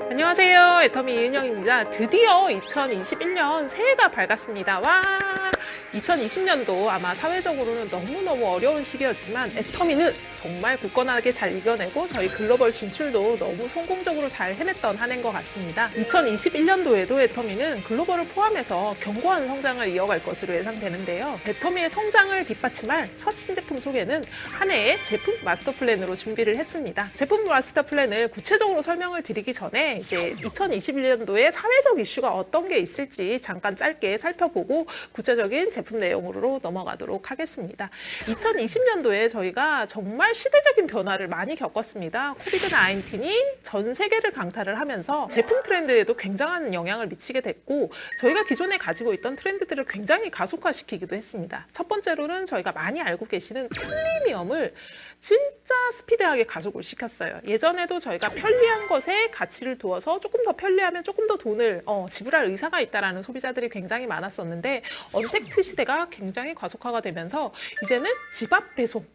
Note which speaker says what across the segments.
Speaker 1: 안녕하세요. 애터미 이은영입니다. 드디어 2021년 새해가 밝았습니다. 와! 2020년도 아마 사회적으로는 너무너무 어려운 시기였지만 애터미는 정말 굳건하게 잘 이겨내고 저희 글로벌 진출도 너무 성공적으로 잘 해냈던 한 해인 것 같습니다. 2021년도에도 애터미는 글로벌을 포함해서 견고한 성장을 이어갈 것으로 예상되는데요. 애터미의 성장을 뒷받침할 첫 신제품 소개는 한 해의 제품 마스터 플랜으로 준비를 했습니다. 제품 마스터 플랜을 구체적으로 설명을 드리기 전에 이제 2021년도에 사회적 이슈가 어떤 게 있을지 잠깐 짧게 살펴보고 구체적인 제품 내용으로 넘어가도록 하겠습니다. 2020년도에 저희가 정말 시대적인 변화를 많이 겪었습니다. 코비드-19이 전 세계를 강타를 하면서 제품 트렌드에도 굉장한 영향을 미치게 됐고 저희가 기존에 가지고 있던 트렌드들을 굉장히 가속화시키기도 했습니다. 첫 번째로는 저희가 많이 알고 계시는 프리미엄을 진짜 스피드하게 가속을 시켰어요. 예전에도 저희가 편리한 것에 가치를 두어서 조금 더 편리하면 조금 더 돈을 지불할 의사가 있다라는 소비자들이 굉장히 많았었는데 언택트 시대가 굉장히 가속화가 되면서 이제는 집 앞 배송,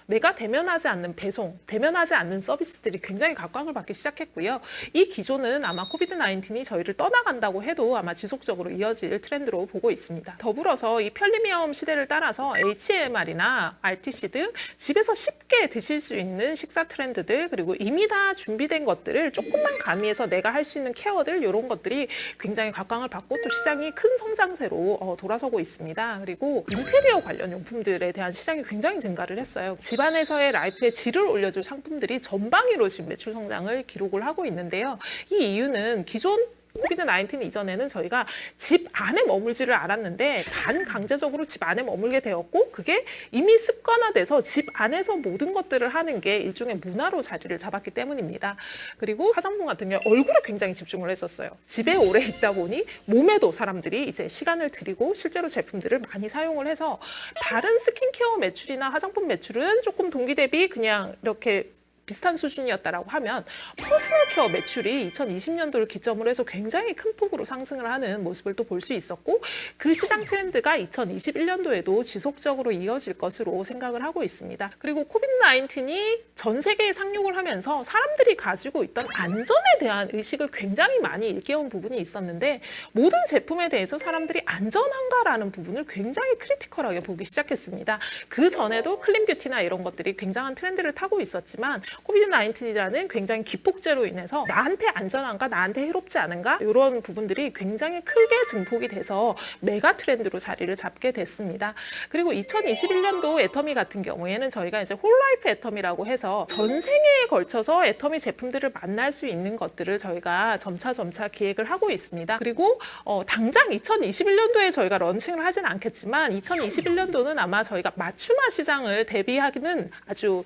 Speaker 1: 내가 대면하지 않는 배송, 대면하지 않는 서비스들이 굉장히 각광을 받기 시작했고요. 이 기조는 아마 코비드-19이 저희를 떠나간다고 해도 아마 지속적으로 이어질 트렌드로 보고 있습니다. 더불어서 이 편리미엄 시대를 따라서 HMR이나 RTC 등 집에서 쉽게 드실 수 있는 식사 트렌드들 그리고 이미 다 준비된 것들을 조금만 가미해서 내가 할 수 있는 케어들 이런 것들이 굉장히 각광을 받고 또 시장이 큰 성장세로 돌아서고 있습니다. 그리고 인테리어 관련 용품들에 대한 시장이 굉장히 증가를 했어요. 집안에서의 라이프의 질을 올려줄 상품들이 전방위로 지금 매출 성장을 기록을 하고 있는데요. 이 이유는 기존 코비드-19 이전에는 저희가 집 안에 머물지를 않았는데 반강제적으로 집 안에 머물게 되었고 그게 이미 습관화돼서 집 안에서 모든 것들을 하는 게 일종의 문화로 자리를 잡았기 때문입니다. 그리고 화장품 같은 경우 얼굴에 굉장히 집중을 했었어요. 집에 오래 있다 보니 몸에도 사람들이 이제 시간을 들이고 실제로 제품들을 많이 사용을 해서 다른 스킨케어 매출이나 화장품 매출은 조금 동기 대비 그냥 이렇게 비슷한 수준이었다라고 하면 퍼스널 케어 매출이 2020년도를 기점으로 해서 굉장히 큰 폭으로 상승을 하는 모습을 또 볼 수 있었고 그 시장 트렌드가 2021년도에도 지속적으로 이어질 것으로 생각을 하고 있습니다. 그리고 코비드-19이 전 세계에 상륙을 하면서 사람들이 가지고 있던 안전에 대한 의식을 굉장히 많이 일깨운 부분이 있었는데 모든 제품에 대해서 사람들이 안전한가라는 부분을 굉장히 크리티컬하게 보기 시작했습니다. 그 전에도 클린 뷰티나 이런 것들이 굉장한 트렌드를 타고 있었지만 코비드-19이라는 굉장히 기폭제로 인해서 나한테 안전한가, 나한테 해롭지 않은가 이런 부분들이 굉장히 크게 증폭이 돼서 메가 트렌드로 자리를 잡게 됐습니다. 그리고 2021년도 애터미 같은 경우에는 저희가 이제 홀라이프 애터미라고 해서 전 생애에 걸쳐서 애터미 제품들을 만날 수 있는 것들을 저희가 점차 기획을 하고 있습니다. 그리고 당장 2021년도에 저희가 런칭을 하진 않겠지만 2021년도는 아마 저희가 맞춤화 시장을 대비하기는 아주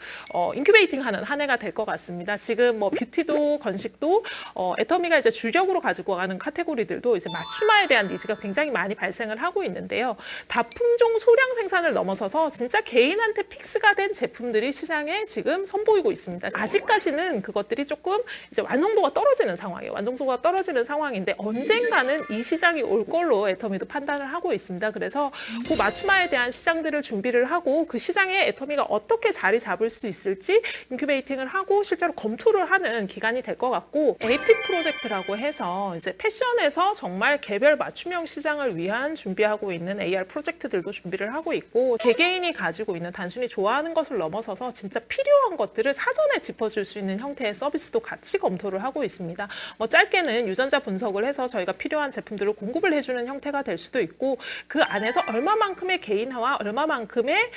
Speaker 1: 인큐베이팅하는 한 해가 될 것 같습니다. 지금 뭐 뷰티도 건식도 애터미가 이제 주력으로 가지고 가는 카테고리들도 이제 맞춤화에 대한 니즈가 굉장히 많이 발생을 하고 있는데요. 다품종 소량 생산을 넘어서서 진짜 개인한테 픽스가 된 제품들이 시장에 지금 선보이고 있습니다. 아직까지는 그것들이 조금 이제 완성도가 떨어지는 상황이에요. 완성도가 떨어지는 상황인데 언젠가는 이 시장이 올 걸로 애터미도 판단을 하고 있습니다. 그래서 그 맞춤화에 대한 시장들을 준비를 하고 그 시장에 애터미가 어떻게 자리 잡을 수 있을지 인큐베이팅을 하고 실제로 검토를 하는 기간이 될 것 같고 에이픽 프로젝트라고 해서 이제 패션에서 정말 개별 맞춤형 시장을 위한 준비하고 있는 AR 프로젝트들도 준비를 하고 있고 개개인이 가지고 있는 단순히 좋아하는 것을 넘어서서 진짜 필요한 것들을 사전에 짚어줄 수 있는 형태의 서비스도 같이 검토를 하고 있습니다. 짧게는 유전자 분석을 해서 저희가 필요한 제품들을 공급을 해주는 형태가 될 수도 있고 그 안에서 얼마만큼의 개인화와 얼마만큼의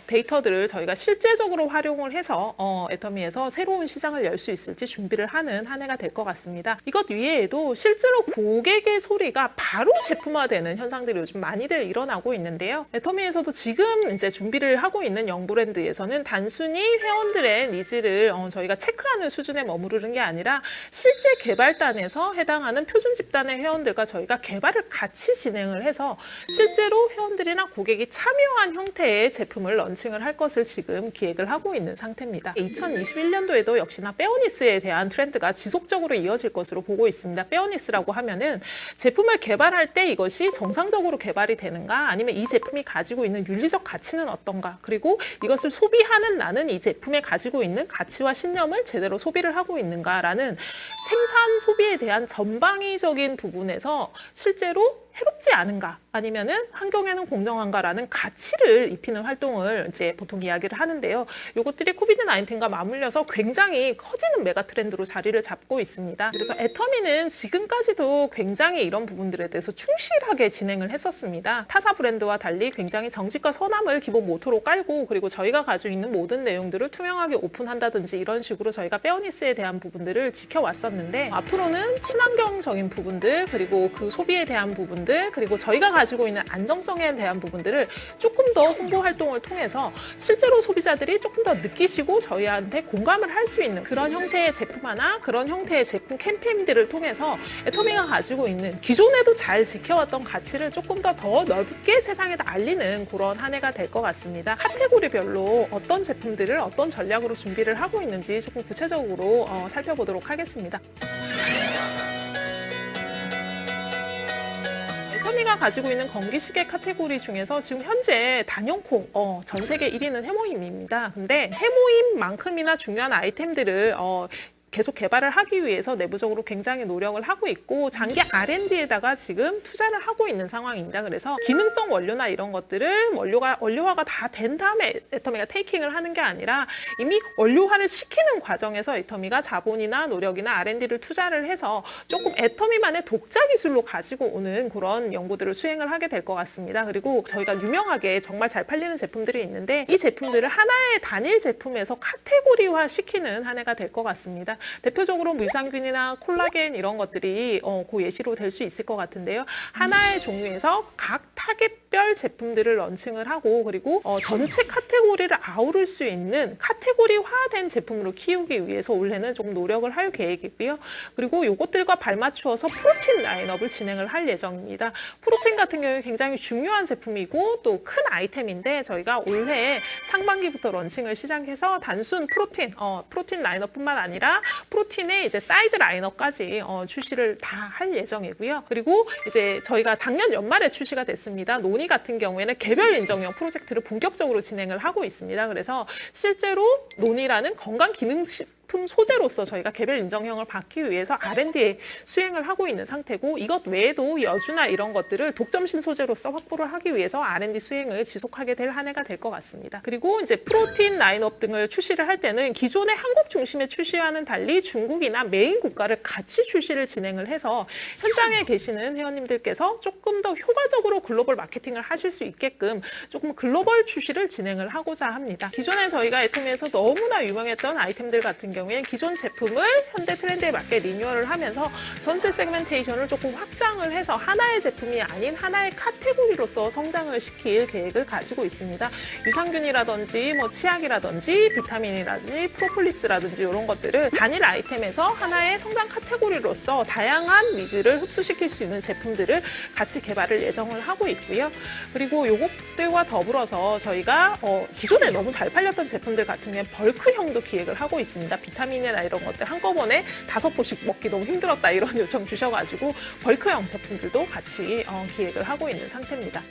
Speaker 1: 데이터들을 저희가 실제적으로 활용을 해서 애터미에서 새로운 시장을 열 수 있을지 준비를 하는 한 해가 될 것 같습니다. 이것 외에도 실제로 고객의 소리가 바로 제품화되는 현상들이 요즘 많이들 일어나고 있는데요. 애터미에서도 지금 이제 준비를 하고 있는 영브랜드에서는 단순히 회원들의 니즈를 저희가 체크하는 수준에 머무르는 게 아니라 실제 개발단에서 해당하는 표준 집단의 회원들과 저희가 개발을 같이 진행을 해서 실제로 회원들이나 고객이 참여한 형태의 제품을 런칭을 할 것을 지금 기획을 하고 있는 상태입니다. 2021년도에도 역시나 페어니스에 대한 트렌드가 지속적으로 이어질 것으로 보고 있습니다. 페어니스라고 하면은 제품을 개발할 때 이것이 정상적으로 개발이 되는가, 아니면 이 제품이 가지고 있는 윤리적 가치는 어떤가, 그리고 이것을 소비하는 나는 이 제품에 가지고 있는 가치와 신념을 제대로 소비를 하고 있는가라는 생산 소비에 대한 전방위적인 부분에서 실제로 해롭지 않은가, 아니면은 환경에는 공정한가라는 가치를 입히는 활동을 이제 보통 이야기를 하는데요. 요것들이 코비드-19과 맞물려서 굉장히 커지는 메가 트렌드로 자리를 잡고 있습니다. 그래서 애터미는 지금까지도 굉장히 이런 부분들에 대해서 충실하게 진행을 했었습니다. 타사 브랜드와 달리 굉장히 정직과 선함을 기본 모토로 깔고, 그리고 저희가 가지고 있는 모든 내용들을 투명하게 오픈한다든지 이런 식으로 저희가 페어니스에 대한 부분들을 지켜왔었는데, 앞으로는 친환경적인 부분들, 그리고 그 소비에 대한 부분들, 그리고 저희가 가지고 있는 안정성에 대한 부분들을 조금 더 홍보 활동을 통해서 실제로 소비자들이 조금 더 느끼시고 저희한테 공감을 할 수 있는 그런 형태의 제품 하나, 그런 형태의 제품 캠페인들을 통해서 애터미가 가지고 있는 기존에도 잘 지켜왔던 가치를 조금 더 넓게 세상에다 알리는 그런 한 해가 될 것 같습니다. 카테고리별로 어떤 제품들을 어떤 전략으로 준비를 하고 있는지 조금 구체적으로 살펴보도록 하겠습니다. 애터미가 가지고 있는 건기시계 카테고리 중에서 지금 현재 단연코 전 세계 1위는 해모임입니다. 근데 해모임만큼이나 중요한 아이템들을 계속 개발을 하기 위해서 내부적으로 굉장히 노력을 하고 있고, 장기 R&D에다가 지금 투자를 하고 있는 상황입니다. 그래서 기능성 원료나 이런 것들을 원료화가 다 된 다음에 애터미가 테이킹을 하는 게 아니라 이미 원료화를 시키는 과정에서 애터미가 자본이나 노력이나 R&D를 투자를 해서 조금 애터미만의 독자 기술로 가지고 오는 그런 연구들을 수행을 하게 될 것 같습니다. 그리고 저희가 유명하게 정말 잘 팔리는 제품들이 있는데, 이 제품들을 하나의 단일 제품에서 카테고리화 시키는 한 해가 될 것 같습니다. 대표적으로 유산균이나 콜라겐 이런 것들이 그 예시로 될 수 있을 것 같은데요. 하나의 종류에서 각 타겟별 제품들을 런칭을 하고, 그리고 전체 카테고리를 아우를 수 있는 카테고리화된 제품으로 키우기 위해서 올해는 조금 노력을 할 계획이고요. 그리고 이것들과 발맞추어서 프로틴 라인업을 진행을 할 예정입니다. 프로틴 같은 경우에 굉장히 중요한 제품이고 또 큰 아이템인데, 저희가 올해 상반기부터 런칭을 시작해서 단순 프로틴 라인업뿐만 아니라 프로틴의 이제 사이드 라인업까지 출시를 다 할 예정이고요. 그리고 이제 저희가 작년 연말에 출시가 됐습니다. 노니 같은 경우에는 개별 인정형 프로젝트를 본격적으로 진행을 하고 있습니다. 그래서 실제로 노니라는 건강 기능식품 소재로서 저희가 개별 인정형을 받기 위해서 R&D 수행을 하고 있는 상태고, 이것 외에도 여주나 이런 것들을 독점신 소재로서 확보를 하기 위해서 R&D 수행을 지속하게 될 한 해가 될 것 같습니다. 그리고 이제 프로틴 라인업 등을 출시를 할 때는 기존의 한국 중심의 출시와는 달리 중국이나 메인 국가를 같이 출시를 진행을 해서 현장에 계시는 회원님들께서 조금 더 효과적으로 글로벌 마케팅을 하실 수 있게끔 조금 글로벌 출시를 진행을 하고자 합니다. 기존에 저희가 애터미에서 너무나 유명했던 아이템들 같은 경우에 기존 제품을 현대 트렌드에 맞게 리뉴얼을 하면서 전체 세그멘테이션을 조금 확장을 해서 하나의 제품이 아닌 하나의 카테고리로서 성장을 시킬 계획을 가지고 있습니다. 유산균이라든지 치약이라든지 비타민이라든지 프로폴리스라든지 이런 것들을 단일 아이템에서 하나의 성장 카테고리로서 다양한 니즈를 흡수시킬 수 있는 제품들을 같이 개발을 예정을 하고 있고요. 그리고 이것들과 더불어서 저희가 기존에 너무 잘 팔렸던 제품들 같은 경우에 벌크형도 기획을 하고 있습니다. 비타민이나 이런 것들 한꺼번에 5포씩 먹기 너무 힘들었다 이런 요청 주셔가지고 벌크형 제품들도 같이 기획을 하고 있는 상태입니다.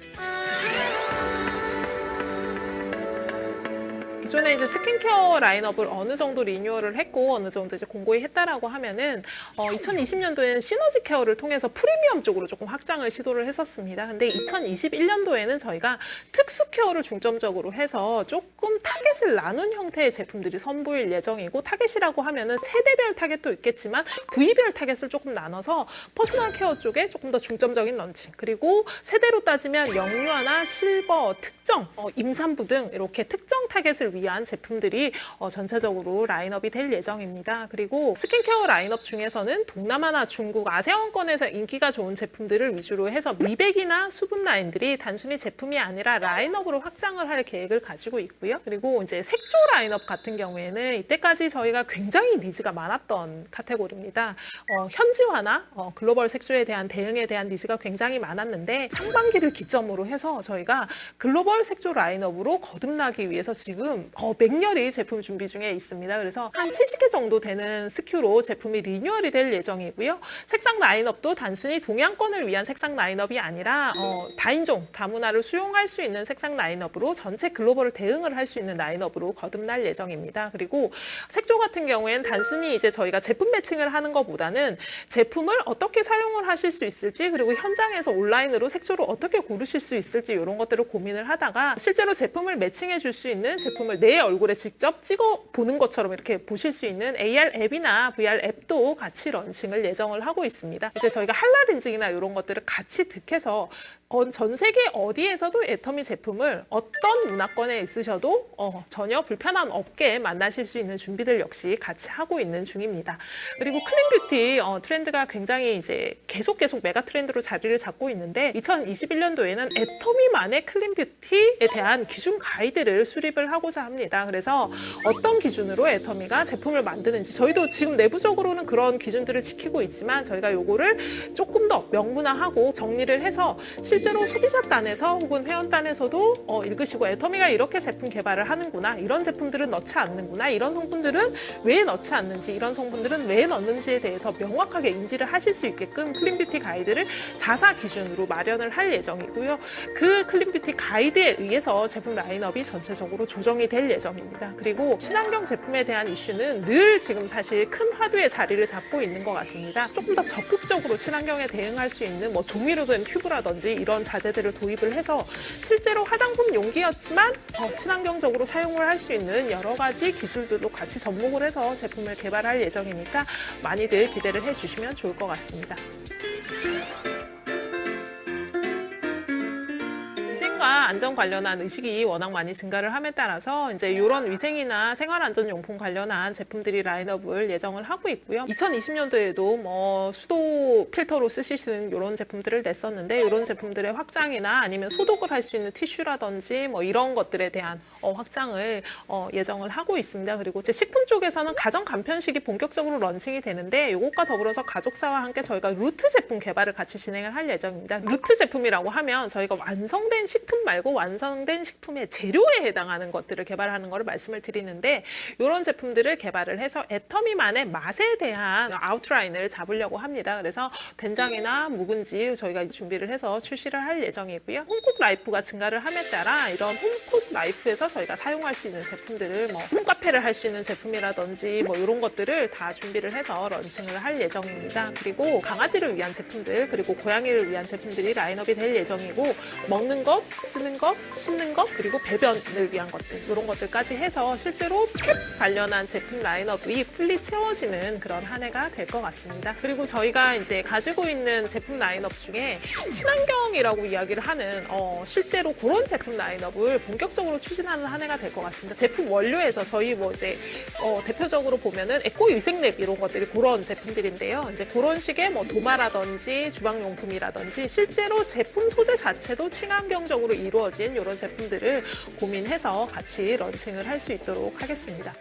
Speaker 1: 기존에 이제 스킨케어 라인업을 어느 정도 리뉴얼을 했고 어느 정도 이제 공고히 했다라고 하면은 2020년도에는 시너지 케어를 통해서 프리미엄 쪽으로 조금 확장을 시도를 했었습니다. 근데 2021년도에는 저희가 특수 케어를 중점적으로 해서 조금 타겟을 나눈 형태의 제품들이 선보일 예정이고, 타겟이라고 하면은 세대별 타겟도 있겠지만 부위별 타겟을 조금 나눠서 퍼스널 케어 쪽에 조금 더 중점적인 런칭, 그리고 세대로 따지면 영유아나 실버, 특정, 임산부 등 이렇게 특정 타겟을 위한 제품들이 전체적으로 라인업이 될 예정입니다. 그리고 스킨케어 라인업 중에서는 동남아나 중국, 아세안권에서 인기가 좋은 제품들을 위주로 해서 미백이나 수분 라인들이 단순히 제품이 아니라 라인업으로 확장을 할 계획을 가지고 있고요. 그리고 이제 색조 라인업 같은 경우에는 이때까지 저희가 굉장히 니즈가 많았던 카테고리입니다. 현지화나 글로벌 색조에 대한 대응에 대한 니즈가 굉장히 많았는데, 상반기를 기점으로 해서 저희가 글로벌 색조 라인업으로 거듭나기 위해서 지금 지금 맹렬히 제품 준비 중에 있습니다. 그래서 한 70개 정도 되는 SKU로 제품이 리뉴얼이 될 예정이고요. 색상 라인업도 단순히 동양권을 위한 색상 라인업이 아니라 다인종, 다문화를 수용할 수 있는 색상 라인업으로 전체 글로벌을 대응을 할 수 있는 라인업으로 거듭날 예정입니다. 그리고 색조 같은 경우에는 단순히 이제 저희가 제품 매칭을 하는 것보다는 제품을 어떻게 사용을 하실 수 있을지, 그리고 현장에서 온라인으로 색조를 어떻게 고르실 수 있을지 이런 것들을 고민을 하다가 실제로 제품을 매칭해 줄 수 있는, 제품을 내 얼굴에 직접 찍어 보는 것처럼 이렇게 보실 수 있는 AR 앱이나 VR 앱도 같이 런칭을 예정을 하고 있습니다. 이제 저희가 할랄 인증이나 이런 것들을 같이 득해서 전 세계 어디에서도 애터미 제품을 어떤 문화권에 있으셔도 전혀 불편함 없게 만나실 수 있는 준비들 역시 같이 하고 있는 중입니다. 그리고 클린 뷰티 트렌드가 굉장히 이제 계속 메가 트렌드로 자리를 잡고 있는데 2021년도에는 애터미만의 클린 뷰티에 대한 기준 가이드를 수립을 하고자 합니다. 그래서 어떤 기준으로 애터미가 제품을 만드는지, 저희도 지금 내부적으로는 그런 기준들을 지키고 있지만 저희가 요거를 조금 더 명문화하고 정리를 해서 실제로 소비자단에서 혹은 회원단에서도 읽으시고 애터미가 이렇게 제품 개발을 하는구나, 이런 제품들은 넣지 않는구나, 이런 성분들은 왜 넣지 않는지, 이런 성분들은 왜 넣는지에 대해서 명확하게 인지를 하실 수 있게끔 클린뷰티 가이드를 자사 기준으로 마련을 할 예정이고요. 그 클린뷰티 가이드에 의해서 제품 라인업이 전체적으로 조정이 될 예정입니다. 그리고 친환경 제품에 대한 이슈는 늘 지금 사실 큰 화두의 자리를 잡고 있는 것 같습니다. 조금 더 적극적으로 친환경에 대응할 수 있는 종이로 된 큐브라든지 이런 자재들을 도입을 해서 실제로 화장품 용기였지만 친환경적으로 사용을 할 수 있는 여러 가지 기술들도 같이 접목을 해서 제품을 개발할 예정이니까 많이들 기대를 해주시면 좋을 것 같습니다. 위생과 안전 관련한 의식이 워낙 많이 증가를 함에 따라서 이제 이런 위생이나 생활안전용품 관련한 제품들이 라인업을 예정을 하고 있고요. 2020년도에도 수도 필터로 쓰시는 이런 제품들을 냈었는데 이런 제품들의 확장이나 아니면 소독을 할 수 있는 티슈라든지 이런 것들에 대한 확장을 예정을 하고 있습니다. 그리고 제 식품 쪽에서는 가정 간편식이 본격적으로 런칭이 되는데 이것과 더불어서 가족사와 함께 저희가 루트 제품 개발을 같이 진행을 할 예정입니다. 루트 제품이라고 하면 저희가 완성된 식품 말고 완성된 식품의 재료에 해당하는 것들을 개발하는 것을 말씀을 드리는데 이런 제품들을 개발을 해서 애터미만의 맛에 대한 아웃라인을 잡으려고 합니다. 그래서 된장이나 묵은지 저희가 준비를 해서 출시를 할 예정이고요. 홈쿡 라이프가 증가를 함에 따라 이런 홈쿡 라이프에서 저희가 사용할 수 있는 제품들을 홈카페를 할 수 있는 제품이라든지 이런 것들을 다 준비를 해서 런칭을 할 예정입니다. 그리고 강아지를 위한 제품들, 그리고 고양이를 위한 제품들이 라인업이 될 예정이고 먹는 것, 쓰는 것, 씻는 것, 그리고 배변을 위한 것들, 이런 것들까지 해서 실제로 펫 관련한 제품 라인업이 풀리 채워지는 그런 한 해가 될 것 같습니다. 그리고 저희가 이제 가지고 있는 제품 라인업 중에 친환경이라고 이야기를 하는 실제로 그런 제품 라인업을 본격적으로 추진하는 한 해가 될 것 같습니다. 제품 원료에서 저희 이제 대표적으로 보면은 에코 위생랩 이런 것들이 그런 제품들인데요. 이제 그런 식의 도마라든지 주방용품이라든지 실제로 제품 소재 자체도 친환경적으로 이루어진 이런 제품들을 고민해서 같이 런칭을 할 수 있도록 하겠습니다.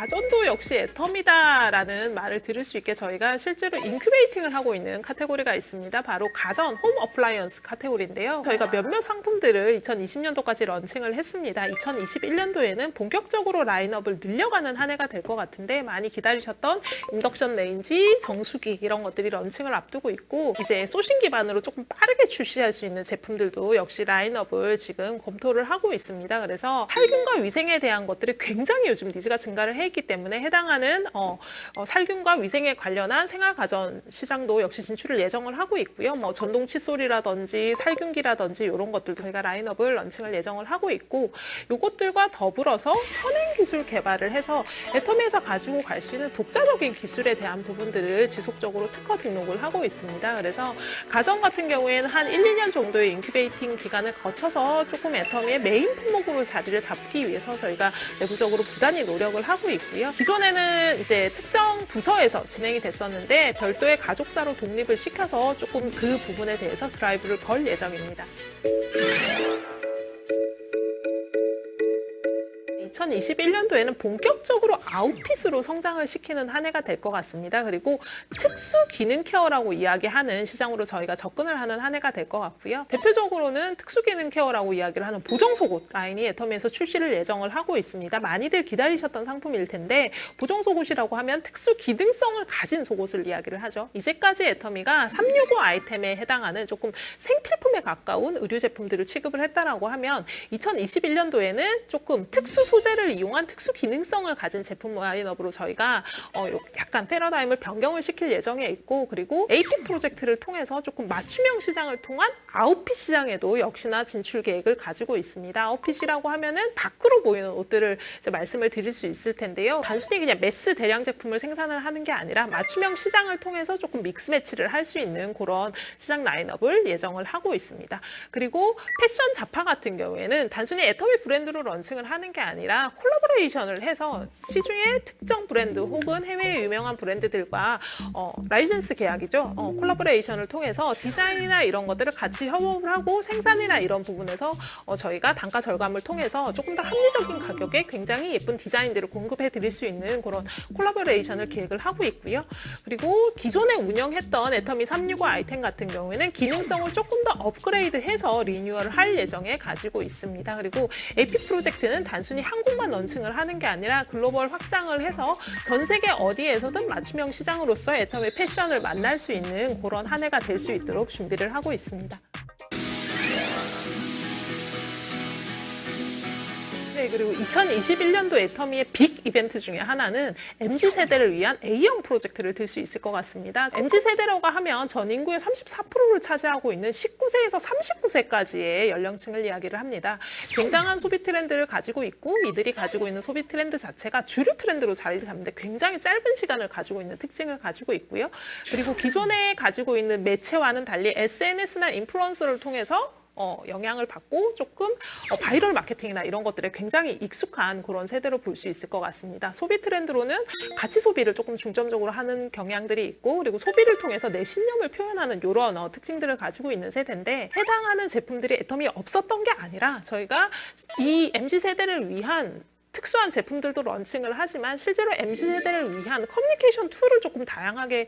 Speaker 1: 가전도 역시 애터미다라는 말을 들을 수 있게 저희가 실제로 인큐베이팅을 하고 있는 카테고리가 있습니다. 바로 가전, 홈 어플라이언스 카테고리인데요. 저희가 몇몇 상품들을 2020년도까지 런칭을 했습니다. 2021년도에는 본격적으로 라인업을 늘려가는 한 해가 될 것 같은데 많이 기다리셨던 인덕션 레인지, 정수기 이런 것들이 런칭을 앞두고 있고 이제 소싱 기반으로 조금 빠르게 출시할 수 있는 제품들도 역시 라인업을 지금 검토를 하고 있습니다. 그래서 살균과 위생에 대한 것들이 굉장히 요즘 니즈가 증가를 해 있기 때문에 해당하는 살균과 위생에 관련한 생활가전 시장도 역시 진출을 예정을 하고 있고요. 전동 칫솔이라든지 살균기라든지 이런 것들도 저희가 라인업을 런칭을 예정을 하고 있고 이것들과 더불어서 선행 기술 개발을 해서 애터미에서 가지고 갈 수 있는 독자적인 기술에 대한 부분들을 지속적으로 특허 등록을 하고 있습니다. 그래서 가전 같은 경우에는 한 1, 2년 정도의 인큐베이팅 기간을 거쳐서 조금 애터미의 메인 품목으로 자리를 잡기 위해서 저희가 내부적으로 부단히 노력을 하고 있고요. 기존에는 이제 특정 부서에서 진행이 됐었는데 별도의 가족사로 독립을 시켜서 조금 그 부분에 대해서 드라이브를 걸 예정입니다. 2021년도에는 본격적으로 아웃핏으로 성장을 시키는 한 해가 될 것 같습니다. 그리고 특수 기능 케어라고 이야기하는 시장으로 저희가 접근을 하는 한 해가 될 것 같고요. 대표적으로는 특수 기능 케어라고 이야기를 하는 보정 속옷 라인이 애터미에서 출시를 예정을 하고 있습니다. 많이들 기다리셨던 상품일 텐데 보정 속옷이라고 하면 특수 기능성을 가진 속옷을 이야기를 하죠. 이제까지 애터미가 365 아이템에 해당하는 조금 생필품에 가까운 의류 제품들을 취급을 했다라고 하면 2021년도에는 조금 특수 소재를 이용한 특수 기능성을 가진 제품 라인업으로 저희가 약간 패러다임을 변경을 시킬 예정에 있고, 그리고 AP 프로젝트를 통해서 조금 맞춤형 시장을 통한 아웃핏 시장에도 역시나 진출 계획을 가지고 있습니다. 아웃핏이라고 하면은 밖으로 보이는 옷들을 이제 말씀을 드릴 수 있을 텐데요. 단순히 그냥 매스 대량 제품을 생산을 하는 게 아니라 맞춤형 시장을 통해서 조금 믹스 매치를 할 수 있는 그런 시장 라인업을 예정을 하고 있습니다. 그리고 패션 잡화 같은 경우에는 단순히 애터미 브랜드로 런칭을 하는 게 아니라 콜라보레이션을 해서 시중의 특정 브랜드 혹은 해외의 유명한 브랜드들과 라이센스 계약이죠. 콜라보레이션을 통해서 디자인이나 이런 것들을 같이 협업을 하고 생산이나 이런 부분에서 저희가 단가 절감을 통해서 조금 더 합리적인 가격에 굉장히 예쁜 디자인들을 공급해 드릴 수 있는 그런 콜라보레이션을 계획을 하고 있고요. 그리고 기존에 운영했던 애터미 365 아이템 같은 경우에는 기능성을 조금 더 업그레이드해서 리뉴얼을 할 예정에 가지고 있습니다. 그리고 AP 프로젝트는 단순히 한국만 런칭을 하는 게 아니라 글로벌 확장을 해서 전 세계 어디에서든 맞춤형 시장으로서 애터미 패션을 만날 수 있는 그런 한 해가 될 수 있도록 준비를 하고 있습니다. 네, 그리고 2021년도 애터미의 빅 이벤트 중에 하나는 MZ세대를 위한 A형 프로젝트를 들 수 있을 것 같습니다. MZ세대라고 하면 전 인구의 34%를 차지하고 있는 19세에서 39세까지의 연령층을 이야기를 합니다. 굉장한 소비 트렌드를 가지고 있고, 이들이 가지고 있는 소비 트렌드 자체가 주류 트렌드로 자리를 잡는데 굉장히 짧은 시간을 가지고 있는 특징을 가지고 있고요. 그리고 기존에 가지고 있는 매체와는 달리 SNS나 인플루언서를 통해서 영향을 받고 조금 바이럴 마케팅이나 이런 것들에 굉장히 익숙한 그런 세대로 볼 수 있을 것 같습니다. 소비 트렌드로는 가치 소비를 조금 중점적으로 하는 경향들이 있고, 그리고 소비를 통해서 내 신념을 표현하는 이런 특징들을 가지고 있는 세대인데, 해당하는 제품들이 애터미에 없었던 게 아니라 저희가 이 MZ세대를 위한 특수한 제품들도 런칭을 하지만 실제로 MZ세대를 위한 커뮤니케이션 툴을 조금 다양하게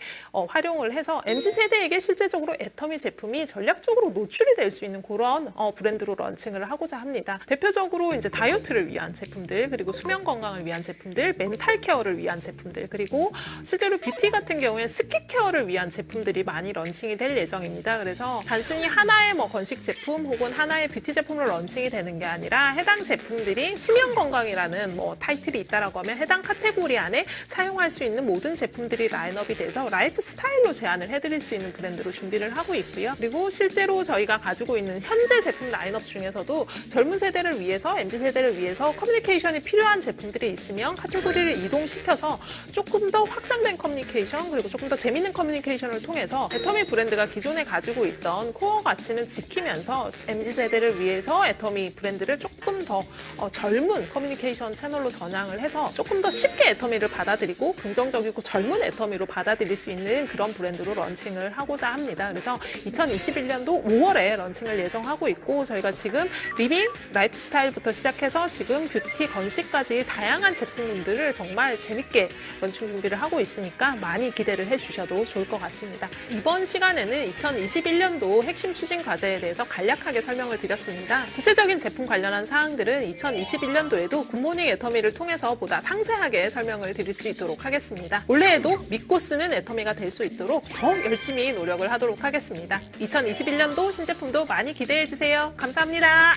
Speaker 1: 활용을 해서 MZ세대에게 실제적으로 애터미 제품이 전략적으로 노출이 될 수 있는 그런 브랜드로 런칭을 하고자 합니다. 대표적으로 이제 다이어트를 위한 제품들, 그리고 수면 건강을 위한 제품들, 멘탈 케어를 위한 제품들, 그리고 실제로 뷰티 같은 경우에 스킨케어를 위한 제품들이 많이 런칭이 될 예정입니다. 그래서 단순히 하나의 건식 제품 혹은 하나의 뷰티 제품으로 런칭이 되는 게 아니라 해당 제품들이 수면 건강이라는 타이틀이 있다라고 하면 해당 카테고리 안에 사용할 수 있는 모든 제품들이 라인업이 돼서 라이프 스타일로 제안을 해드릴 수 있는 브랜드로 준비를 하고 있고요. 그리고 실제로 저희가 가지고 있는 현재 제품 라인업 중에서도 젊은 세대를 위해서, MZ세대를 위해서 커뮤니케이션이 필요한 제품들이 있으면 카테고리를 이동시켜서 조금 더 확장된 커뮤니케이션, 그리고 조금 더 재밌는 커뮤니케이션을 통해서 애터미 브랜드가 기존에 가지고 있던 코어 가치는 지키면서 MZ세대를 위해서 애터미 브랜드를 조금 더 젊은 커뮤니케이션 채널로 전향을 해서 조금 더 쉽게 애터미를 받아들이고 긍정적이고 젊은 애터미로 받아들일 수 있는 그런 브랜드로 런칭을 하고자 합니다. 그래서 2021년도 5월에 런칭을 예정하고 있고, 저희가 지금 리빙, 라이프 스타일부터 시작해서 지금 뷰티, 건식까지 다양한 제품들을 정말 재밌게 런칭 준비를 하고 있으니까 많이 기대를 해주셔도 좋을 것 같습니다. 이번 시간에는 2021년도 핵심 추진 과제에 대해서 간략하게 설명을 드렸습니다. 구체적인 제품 관련한 사항들은 2021년도에도 굿모닝 애터미를 통해서 보다 상세하게 설명을 드릴 수 있도록 하겠습니다. 올해에도 믿고 쓰는 애터미가 될 수 있도록 더 열심히 노력을 하도록 하겠습니다. 2021년도 신제품도 많이 기대해 주세요. 감사합니다.